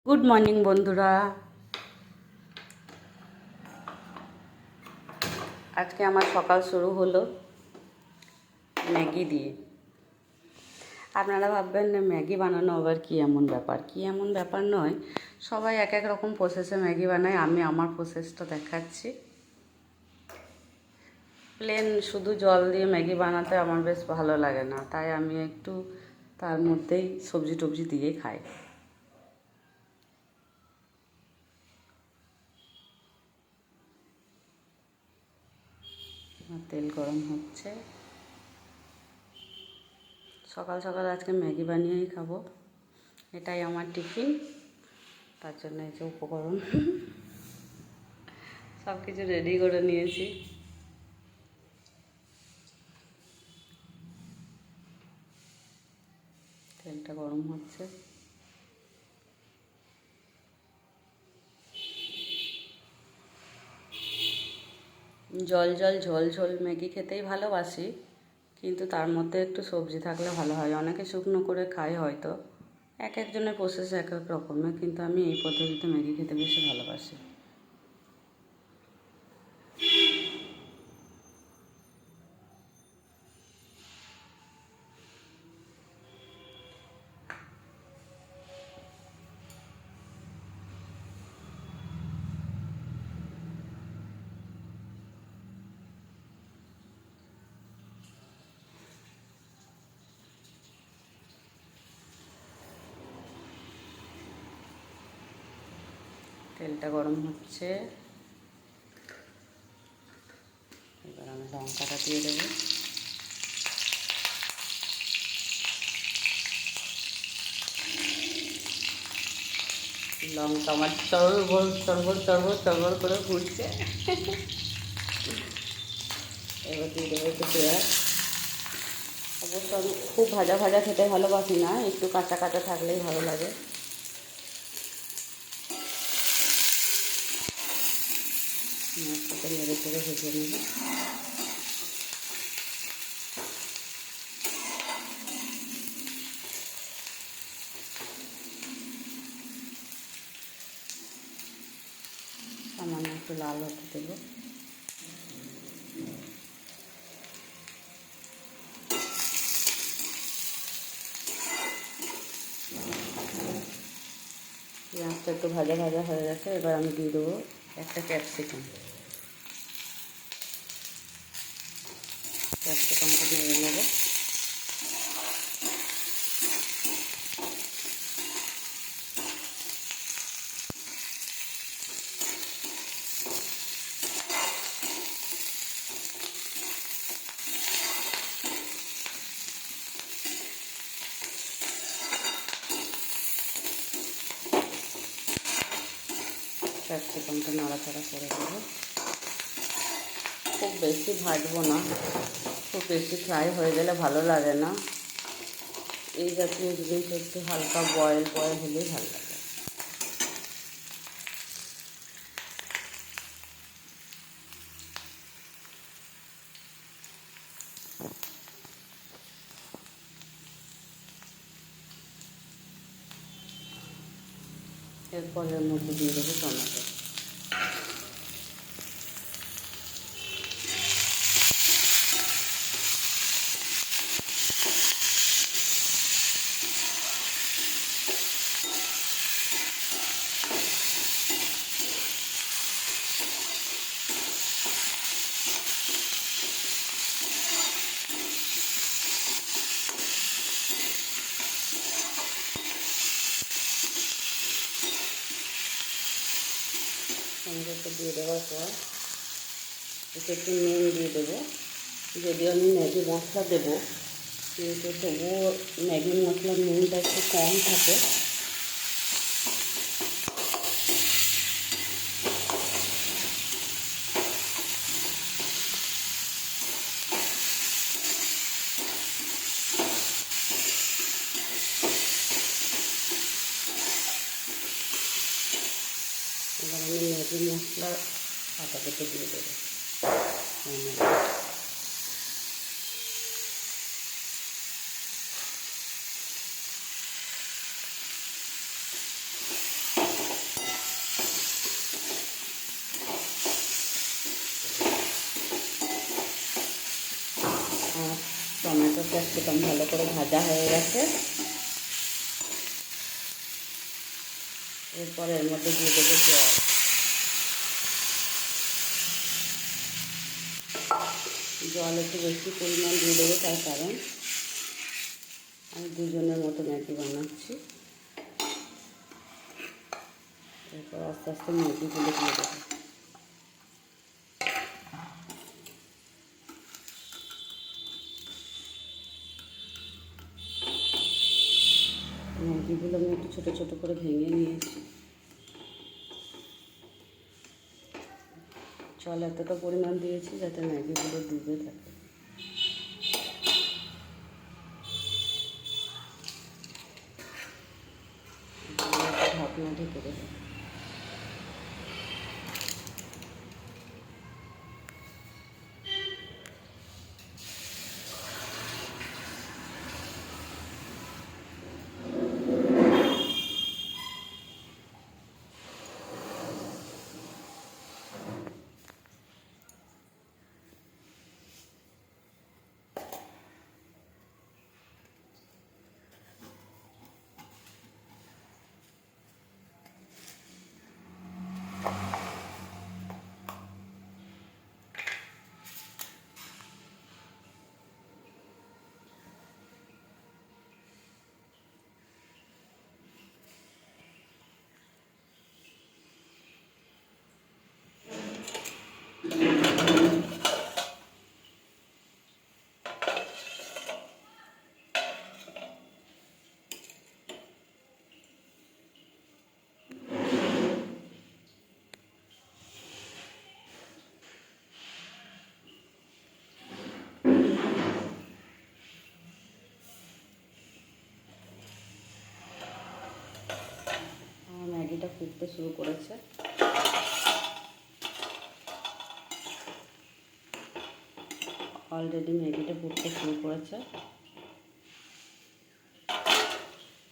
Good morning বন্ধুরা। আজকে আমার সকাল শুরু হলো ম্যাগি দিয়ে। আপনারা ভাববেন না ম্যাগি বানানো আবার কী এমন ব্যাপার, কী এমন ব্যাপার নয়, সবাই এক এক রকম প্রসেসে ম্যাগি বানায়। আমি আমার প্রসেসটা দেখাচ্ছি। প্লেন শুধু জল দিয়ে ম্যাগি বানাতে আমার বেশ ভালো লাগে না, তাই আমি একটু তার মধ্যেই সবজি টবজি দিয়ে খাই। তেল গরম হচ্ছে। সকাল সকাল আজকে ম্যাগি বানিয়েই খাবো, এটাই আমার টিফিন। তার জন্য এই যে উপকরণ সব কিছু রেডি করে নিয়েছি। তেলটা গরম হচ্ছে। জল জল ঝোল ঝোল ম্যাগি খেতেই ভালোবাসি, কিন্তু তার মধ্যে একটু সবজি থাকলে ভালো হয়। অনেকে শুকনো করে খায় হয়তো, এক একজনের প্রসেস এক এক রকমের, কিন্তু আমি এই পদ্ধতিতে ম্যাগি খেতে বেশি ভালোবাসি। তেলটা গরম হচ্ছে, এবার আমি লঙ্কাটা দিয়ে দেবো। লঙ্কা আমার চড়বড় চড়বড় চড়বড় চড়বড় করে ফুটছে। এবার দিয়ে দেবো একটু পেঁয়াজ। অবশ্য আমি খুব ভাজা ভাজা খেতে ভালোবাসি না, একটু কাঁচা কাঁচা থাকলেই ভালো লাগে। মাছটাকে নেড়ে চেড়ে ভেজে নেব। সামান্য একটু লাল হতে দেবো। পেঁয়াজটা একটু ভাজা ভাজা হয়ে গেছে, এবার আমি দিয়ে দেবো একটা ক্যাপসিকাম। ক্যাপসিকামটা নেড়ে নেবো। ক্যাপসিকামটা নাড়াচাড়া করে দেবো। খুব বেশি ভাজবো না, খুব বেশি ফ্রাই হয়ে গেলে ভালো লাগে না। এই জাতীয় জিনিস একটু হালকা বয়েল বয়েল হলেই ভালো লাগে। এরপর এর মধ্যে দিয়ে দেবো টমেটো। টমেটোটা দিয়ে দেওয়ার পর একটু নুন দিয়ে দেবো। যদিও আমি ম্যাগি মশলা দেবো, কিন্তু তবুও ম্যাগি মশলার নুনটা একটু কম থাকে। এবার আমি ম্যাগি মশলা আটা কেটে দিয়ে দেবো। ক্যাপসিকাম ভালো করে ভাজা হয়ে গেছে। এরপরে এর মধ্যে দিয়ে দেবো জল। জল একটু বেশি পরিমাণ দিয়ে দেবো, তার কারণ আমি দুজনের মতো ম্যাগি বানাচ্ছি। এরপর আস্তে আস্তে ম্যাগিগুলো দিয়ে দেবো। ম্যাগিগুলো আমি একটু ছোটো ছোটো করে ভেঙে নিয়েছি। জল এতটা পরিমাণ দিয়েছি যাতে ম্যাগিগুলো ডুবে থাকে। ঢাকনা ঢেকে দেবো। ম্যাগিটা ফুটতে শুরু করেছে। অলরেডি ম্যাগিটা ফুটতে শুরু করেছে।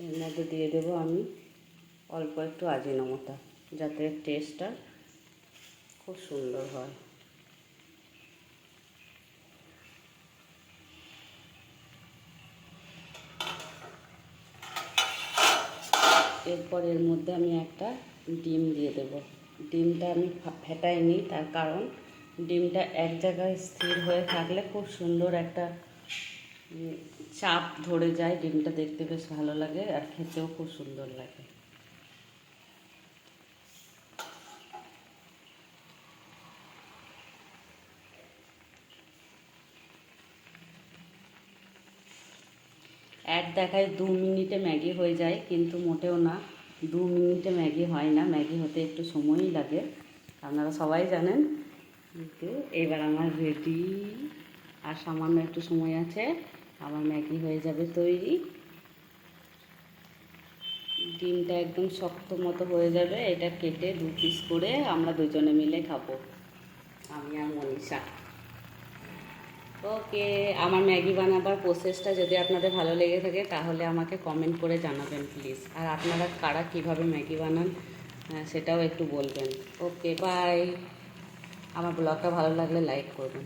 এর মধ্যে দিয়ে দেবো আমি অল্প একটু আজিনামোটা, যাতে টেস্টটা খুব সুন্দর হয়। এরপর এর মধ্যে আমি একটা ডিম দিয়ে দেবো। ডিমটা আমি ফেটাইনি, তার কারণ ডিমটা এক জায়গায় স্থির হয়ে থাকলে খুব সুন্দর একটা চাপ ধরে যায়। ডিমটা দেখতে বেশ ভালো লাগে আর খেতেও খুব সুন্দর লাগে। দেখায় 2 মিনিটে ম্যাগি হয়ে যায়, কিন্তু মোটেও না, 2 মিনিটে ম্যাগি হয় না। ম্যাগি হতে একটু সময়ই লাগে, আপনারা সবাই জানেন। কিন্তু এবার আমার রেডি, আর সামান্য একটু সময় আছে, আমার ম্যাগি হয়ে যাবে তৈরি। ডিমটা একদম শক্ত মতো হয়ে যাবে। এটা কেটে 2 পিস করে আমরা দুজনে মিলে খাবো, আমি আর মনীষা। ওকে, আমার ম্যাগি বানাবার প্রসেসটা যদি আপনাদের ভালো লেগে থাকে তাহলে আমাকে কমেন্ট করে জানাবেন প্লিজ। আর আপনারা কারা কীভাবে ম্যাগি বানান সেটাও একটু বলবেন। ওকে, বাই। আমার ব্লগটা ভালো লাগলে লাইক করবেন।